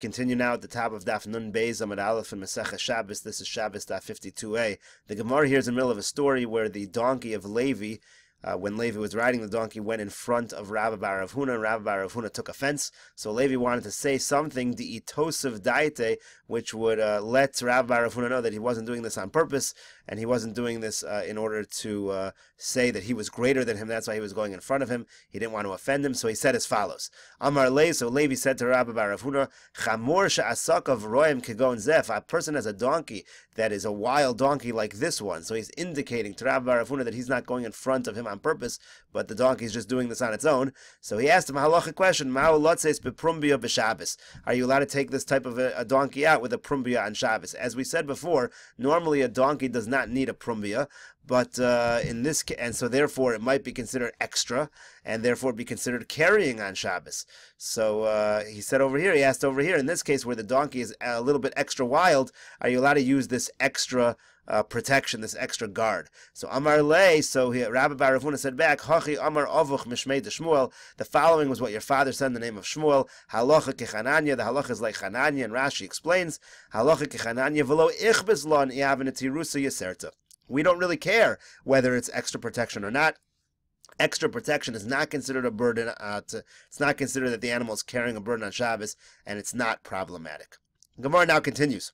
Continue now at the top of Daf Nun Beis Amud Aleph and Meseches Shabbos. This is Shabbos Daf 52a. The Gemara here is in the middle of a story where the donkey of Levi, when Levi was riding the donkey, went in front of Rabbi Bar Rav Huna, and Rabbi Bar Rav Huna took offense. So Levi wanted to say something, the itosiv daite, which would let Rabbi Bar Rav Huna know that he wasn't doing this on purpose, and he wasn't doing this in order to say that he was greater than him. That's why he was going in front of him. He didn't want to offend him, so he said as follows. Amar Le, so Levi said to Rabbi Bar Rav Huna, Chamor she'asakav roim kegon zef. A person has a donkey that is a wild donkey like this one. So he's indicating to Rabbi Bar Rav Huna that he's not going in front of him on purpose, but the donkey is just doing this on its own. So he asked him a halachic question: Ma'u lotzeis beprumbia b'Shabbos. Are you allowed to take this type of a donkey out with a prumbia on Shabbos? As we said before, normally a donkey does not need a prumbia, but in this case, and so therefore it might be considered extra, and therefore be considered carrying on Shabbos. So he said over here, he asked over here, in this case where the donkey is a little bit extra wild, are you allowed to use this extra protection, this extra guard? So Amar Le, so Rabbi Bar Rav Huna said back, Hachi Amar Avuch Mishmei de Shmuel. The following was what your father said in the name of Shmuel. Halacha kechananya. The halacha is like Chananya, and Rashi explains halacha kechananya v'lo ichbez lon iaven tirusa yaserta. We don't really care whether it's extra protection or not. Extra protection is not considered a burden. It's not considered that the animal is carrying a burden on Shabbos, and it's not problematic. Gemara now continues.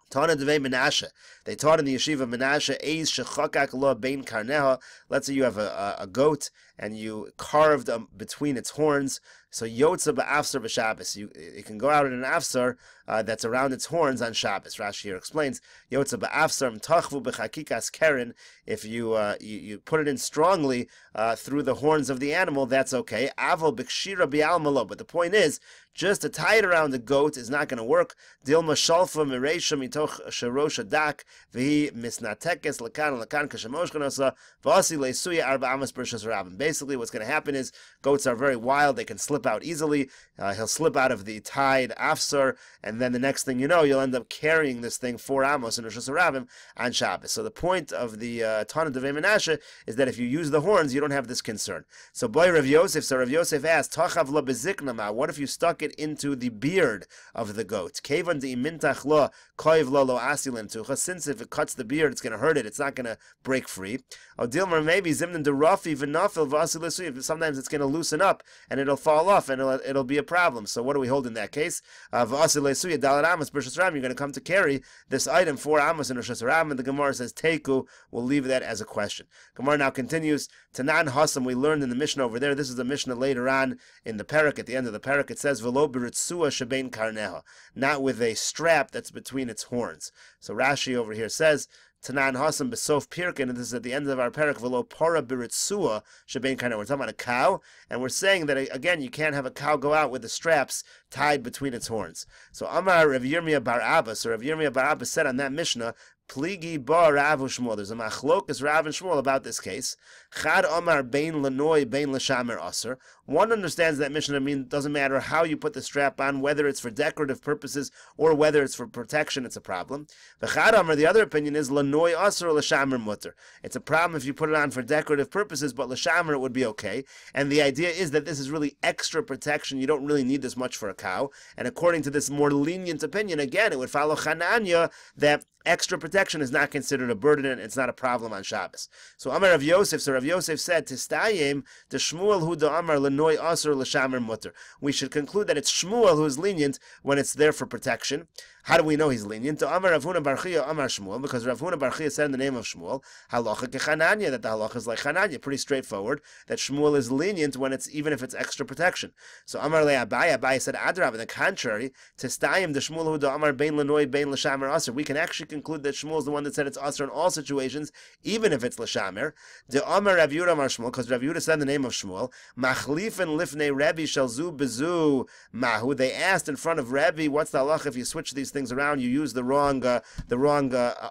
Tana Devei Menashe. They taught in the yeshiva of Menashe, Eiz shechakak lo bein karneha. Let's say you have a goat and you carved between its horns. So yotza ba'afsar b'Shabbos. It can go out in an afsar that's around its horns on Shabbos. Rashi here explains yotza ba'afsar mtachvu b'chakikas keren. If you put it in strongly through the horns of the animal, that's okay. Aval b'kshira bi'almalo. But the point is, just to tie it around the goat is not going to work. Dilma shalfa mireisha mitoch sherosh dak v'hi misnatekes lakan lakan kashamosh kanosa v'asi leisuya arba amas b'rishas rabim. Basically, what's going to happen is goats are very wild; they can slip out easily. He'll slip out of the tied afsar, and then the next thing you know, you'll end up carrying this thing 4 amos in Rishas Rabim on Shabbos. So the point of the Tana Devei Menashe is that if you use the horns, you don't have this concern. So boy Rav Yosef, Rav Yosef asked, Tachav la beziknama. What if you stuck it into the beard of the goat? Kevan de imintach lo koiv lo lo asilin tucha. Since if it cuts the beard, it's going to hurt it. It's not going to break free. Odilmer maybe zimnan de rafi v'nafil v'asilesu. Sometimes it's going to loosen up and it'll fall off and it'll be a problem. So what do we hold in that case? V'asilesu dalat amos b'rishas rabim. You're going to come to carry this item 4 amos in Rishas Rabim, and the Gemara says teku. We'll leave that as a question. Gemara now continues. Tanan Hasam. We learned in the Mishnah over there. This is the Mishnah later on in the parak. At the end of the parak, it says v'lo b'ritzua shebein karneha, not with a strap that's between its horns. So Rashi over here says Tanan Hasam besof pirkin, and this is at the end of our parak. V'lo para b'ritzua shebein karneha. We're talking about a cow, and we're saying that again you can't have a cow go out with the straps tied between its horns. So Amar Rav Yirmiyah bar Abba. So Rav Yirmiyah bar Abba said on that Mishnah, Pligi bar Rav Shmuel. There's a machlokas Rav and Shmuel about this case. Chad Omar bein lenoi bein l'shamer aser. One understands that Mishnah doesn't matter how you put the strap on, whether it's for decorative purposes or whether it's for protection, it's a problem. The Chad Omar, the other opinion is lenoi aser or l'shamer mutter. It's a problem if you put it on for decorative purposes, but l'shamer it would be okay. And the idea is that this is really extra protection. You don't really need this much for a cow. And according to this more lenient opinion, again, it would follow Chananya that extra protection is not considered a burden and it's not a problem on Shabbos. So Amar Rav Yosef, so Rav Yosef said, Tistayim, the Shmuel hu da Amar lenoi aser l'shamer mutter. We should conclude that it's Shmuel who is lenient when it's there for protection. How do we know he's lenient? To Amar Rav Huna bar Chia Amar Shmuel, because Rav Huna bar Chia said in the name of Shmuel, halacha kechananya, that the halacha is like Chananya, pretty straightforward, that Shmuel is lenient when it's even if it's extra protection. So Amar le Abaye, Abaye said Adrab, on the contrary, Tistayim, the Shmuel hu da Amar bein lenoi bein l'shamer aser. We can actually conclude that Shmuel is the one that said it's aser in all situations, even if it's l'shamer. The Amar Rav Yehuda Amar Shmuel, because Rav Yehuda said in the name of Shmuel, Machlifen lifnei Rebbe shalzu bezu mahu. They asked in front of Rebbe, what's the halacha if you switch these things around, you use the wrong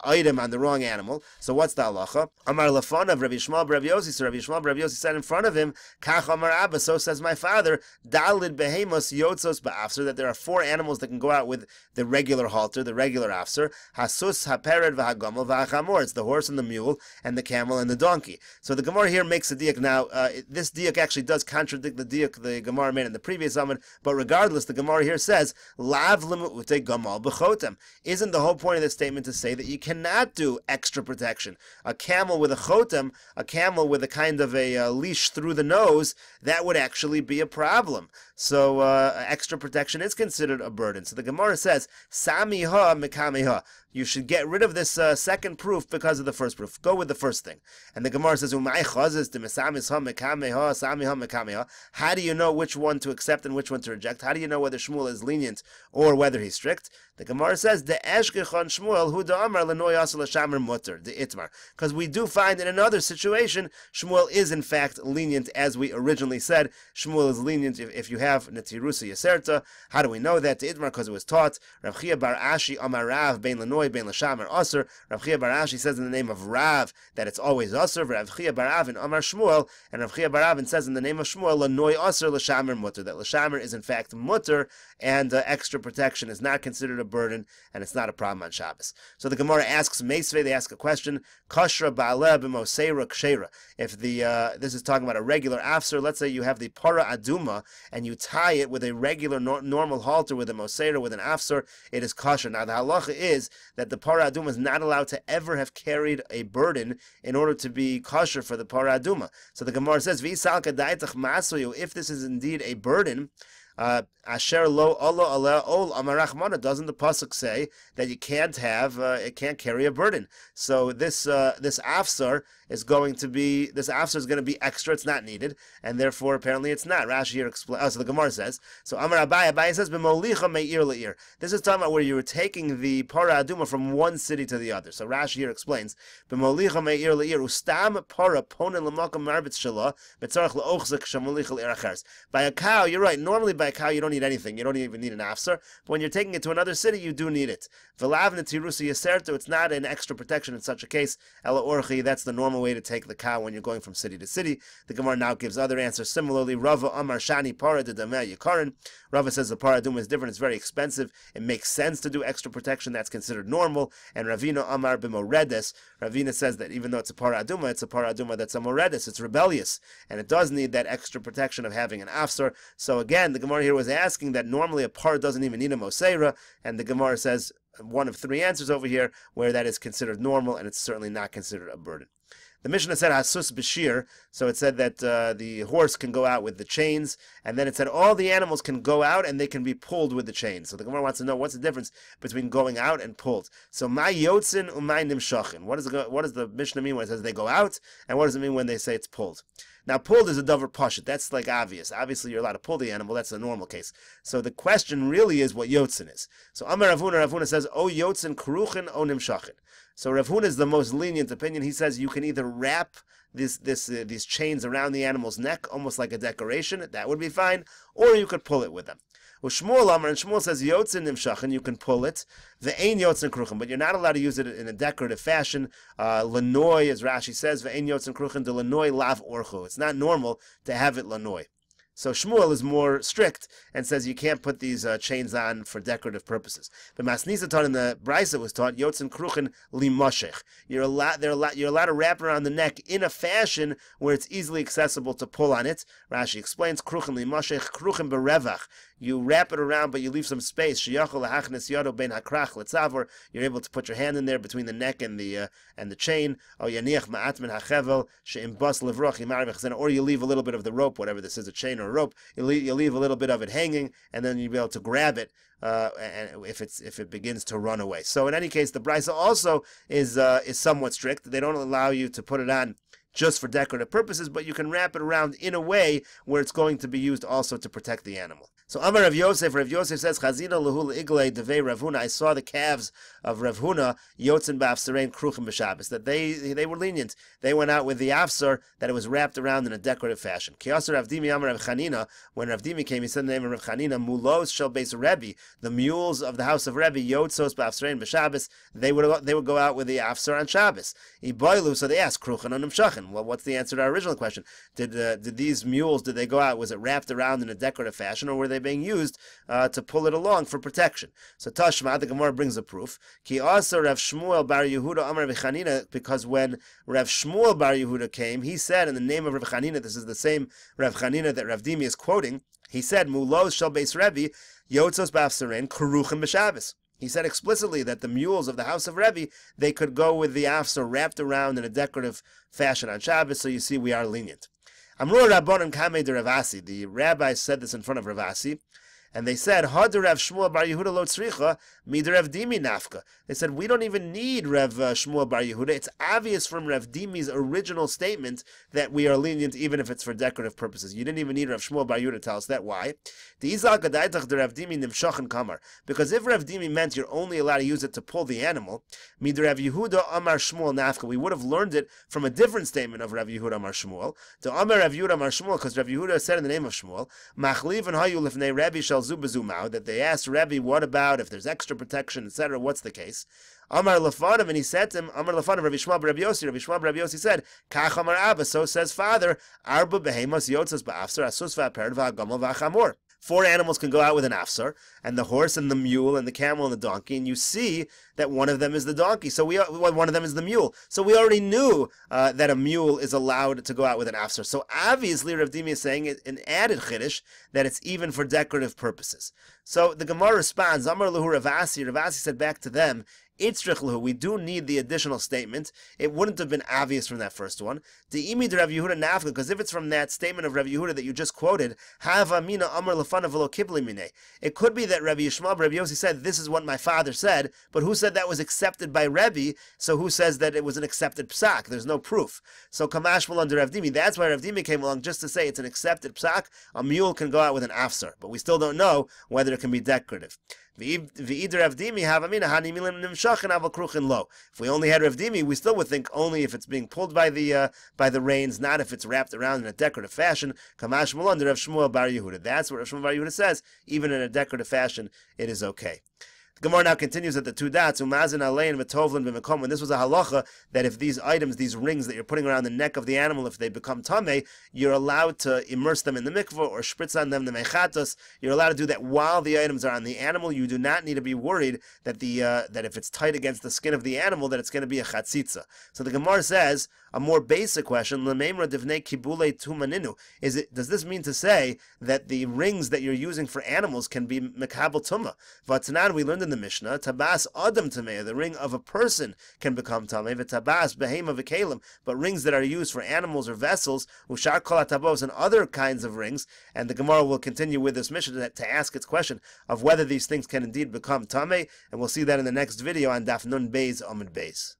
item on the wrong animal? So what's the halacha? Amar lafon of Rabbi Shmuel Rabbi Yossi. So Rabbi Shmuel Rabbi Yossi said in front of him, Kach Amar Abba. So says my father, Dalid behemos yotzos ba'afser. That there are 4 animals that can go out with the regular halter, the regular afser. Hasus haper hamered v'hagamel v'hachamor. It's the horse and the mule, and the camel and the donkey. So the Gemara here makes a diak. Now, this diak actually does contradict the diak the Gemara made in the previous Amud, but regardless, the Gemara here says, Lav l'mu'ute gamal b'chotem. Isn't the whole point of this statement to say that you cannot do extra protection? A camel with a chotem, a camel with a kind of a leash through the nose, that would actually be a problem. So extra protection is considered a burden. So the Gemara says, Samiha mekameha. You should get rid of this second proof because of the first proof. Go with the first thing. And the Gemara says, how do you know which one to accept and which one to reject? How do you know whether Shmuel is lenient or whether he's strict? The Gemara says, because we do find in another situation, Shmuel is in fact lenient, as we originally said. Shmuel is lenient if you have Netirusa Yaserta. How do we know that? The Itmar, because it was taught. Rav Chia bar Ashi Amar Rav bein Lenoy bein Lashamar Aser. Rav Chia bar Ashi says in the name of Rav that it's always Aser. Rav Chia bar Avin Amar Shmuel, and Rav Chia bar Avin says in the name of Shmuel Lenoy Aser Lashamar Mutter, that Lashamar is in fact Mutter, and extra protection is not considered a burden, and it's not a problem on Shabbos. So the Gemara asks Meisvei, they ask a question, Kashra Ba'aleh b'Moseira Kshera. If this is talking about a regular afser, let's say you have the para aduma, and you tie it with a regular normal halter with a Moseira, with an afser, it is kosher. Now the halacha is that the para aduma is not allowed to ever have carried a burden in order to be kosher for the para aduma. So the Gemara says, V'isal kadaitach masuyu, if this is indeed a burden, Asher lo olo ala ol amarachmana, doesn't the pasuk say that you can't have it can't carry a burden? So this afsar is going to be extra. It's not needed, and therefore apparently it's not. Rashi here explains. So the Gemara says. So Amar Abaye says b'molicha me'ir le'ir. This is talking about where you were taking the para aduma from one city to the other. So Rashi here explains b'molicha me'ir le'ir ustam para ponen l'makam marbitz shala betzarach le'ochzek shamolicha le'ir achers. By a cow, you're right. Normally by a cow you don't need anything. You don't even need an afsar. But when you're taking it to another city, you do need it. V'lav netirusa yaserto. It's not an extra protection in such a case. Ela orchi. That's the normal way to take the cow when you're going from city to city. The Gemara now gives other answers. Similarly, Rava Amar Shani Para de Dameh Yikarin. Rava says the para aduma is different. It's very expensive. It makes sense to do extra protection. That's considered normal. And Ravina Amar b'moredes. Ravina says that even though it's a para aduma that's a moredes. It's rebellious, and it does need that extra protection of having an afsar. So again, the Gemara here was asking that normally a par doesn't even need a moseira, and the Gemara says one of three answers over here where that is considered normal, and it's certainly not considered a burden. The Mishnah said Hasus Bashir, so it said that the horse can go out with the chains, and then it said all the animals can go out and they can be pulled with the chains. So the Gemara wants to know what's the difference between going out and pulled. So my yotzin umay nimshachin. What does the Mishnah mean when it says they go out, and what does it mean when they say it's pulled? Now, pulled is a davar pashut. That's like obvious. Obviously, you're allowed to pull the animal. That's the normal case. So the question really is what yotzin is. So Amar Ravuna says, O yotzin kruchin o nimshachin. So Rav Huna is the most lenient opinion. He says you can either wrap these chains around the animal's neck, almost like a decoration. That would be fine. Or you could pull it with them. Well, Shmuel Amar, and Shmuel says yotzin nimshachin, you can pull it. Ve'ein yotzin kruchin, but you're not allowed to use it in a decorative fashion. Lenoy, as Rashi says, ve'ein yotzin kruchin de lenoy lav orchu. It's not normal to have it lenoy. So Shmuel is more strict and says you can't put these chains on for decorative purposes. But Masnisa taught in the Brisa was taught yotzin kruchin limashech. You're allowed to wrap around the neck in a fashion where it's easily accessible to pull on it. Rashi explains kruchin limashech kruchin berevach. You wrap it around, but you leave some space. You're able to put your hand in there between the neck and the chain. Or you leave a little bit of the rope, whatever this is, a chain or a rope. You leave a little bit of it hanging, and then you'll be able to grab it and if it begins to run away. So in any case, the Brisa also is somewhat strict. They don't allow you to put it on just for decorative purposes, but you can wrap it around in a way where it's going to be used also to protect the animal. So Amar Rav Yosef says, Chazina lahul igle devei Rav Huna. I saw the calves of Rav Huna, yotzin ba'afsarein kruchim b'Shabbos, that they were lenient. They went out with the afsar, that it was wrapped around in a decorative fashion. Kiyasar Rav Dimi Amar Rav Chanina, when Rav Dimi came, he said the name of Rav Chanina, mulos shel beis Rebbe, the mules of the house of Rebbe, yotzos ba'afsarein b'Shabbos, they would go out with the afsar on Shabbos. Iboilu, so they asked, kruchin on nimshachin. Well, what's the answer to our original question? Did these mules, did they go out, was it wrapped around in a decorative fashion, or were they being used to pull it along for protection. So Tashma, the Gemara brings a proof. Ki asa Rav Shmuel bar Yehuda Amar Rav Chanina, because when Rav Shmuel bar Yehuda came, he said in the name of Rav Chanina, this is the same Rav Chanina that Rav Dimi is quoting, he said, Mulos shel beis Rebbe, yotzos b'afsarein, kuruchim b'Shabbos. He said explicitly that the mules of the house of Rebbe, they could go with the afsar wrapped around in a decorative fashion on Shabbos, so you see we are lenient. Amru Rabbanan Kamei de Ravasi. The rabbis said this in front of Ravasi, and they said, Had Rav Shmuel bar Yehuda lo tzricha, mid Rav Dimi nafka. They said, we don't even need Rav Shmuel bar Yehuda. It's obvious from Rav Dimi's original statement that we are lenient even if it's for decorative purposes. You didn't even need Rav Shmuel bar Yehuda to tell us that. Why? Because if Rav Dimi meant you're only allowed to use it to pull the animal, mid Rav Yehuda Amar Shmuel nafka, we would have learned it from a different statement of Rav Yehuda Amar Shmuel. To Amar Rav Yehuda Amar Shmuel, because Rav Yehuda said in the name of Shmuel, Machliv and hayu lifnei Rebbe shall that they asked Rebbe, what about if there's extra protection, etc.? What's the case? Amar Lefanav, and he said to him, Amar Lefanav, Rabbi Shmuel Rabbi Yossi, Rabbi Shmuel Rabbi Yossi said, Kach Amar Abba, so says father, Arba behemos yotzas ba'afsar, asus va'aperd va'agamal va'chamor. 4 animals can go out with an afsar, and the horse and the mule and the camel and the donkey, and you see that one of them is the donkey, so one of them is the mule. So we already knew that a mule is allowed to go out with an afsar. So obviously Rav Dimi is saying an added chiddush that it's even for decorative purposes. So the Gemara responds, Amar Lahu Ravasi, Ravasi said back to them, we do need the additional statement. It wouldn't have been obvious from that first one. De'imi de Rav Yehuda nafka, because if it's from that statement of Rav Yehuda that you just quoted, Hava mina amar lefanav v'lo kibli mineh. It could be that Rabbi Yishmael Rabbi Yossi said, this is what my father said, but who said that was accepted by Rebbe? So who says that it was an accepted psak? There's no proof. So Kamash will under Rav Dimi. That's why Rav Dimi came along, just to say it's an accepted psak. A mule can go out with an afsar, but we still don't know whether it can be decorative. If we only had Rav Dimi, we still would think only if it's being pulled by the reins, not if it's wrapped around in a decorative fashion. Kamash Mulanda Rav Shmuel bar Yehuda. That's what Rav Shmuel bar Yehuda says. Even in a decorative fashion, it is okay. The Gemara now continues at the 2 dots. Umazin alein v'tovlin v'mekom. When this was a halacha that if these items, these rings that you're putting around the neck of the animal, if they become tameh, you're allowed to immerse them in the mikveh or spritz on them the mechatos. You're allowed to do that while the items are on the animal. You do not need to be worried that that if it's tight against the skin of the animal, that it's going to be a chatzitza. So the Gemara says a more basic question: L'meimra divnei kibule tumaninu. Does this mean to say that the rings that you're using for animals can be mekabel tuma? V'atanan, we learned in the Mishnah, tabas adam tameh, the ring of a person can become tameh, v'tabas behema v'kelim, but rings that are used for animals or vessels, ushar kol hatabos, and other kinds of rings. And the Gemara will continue with this Mishnah to ask its question of whether these things can indeed become tameh, and we'll see that in the next video on Daf Nun Beis Amud Beis.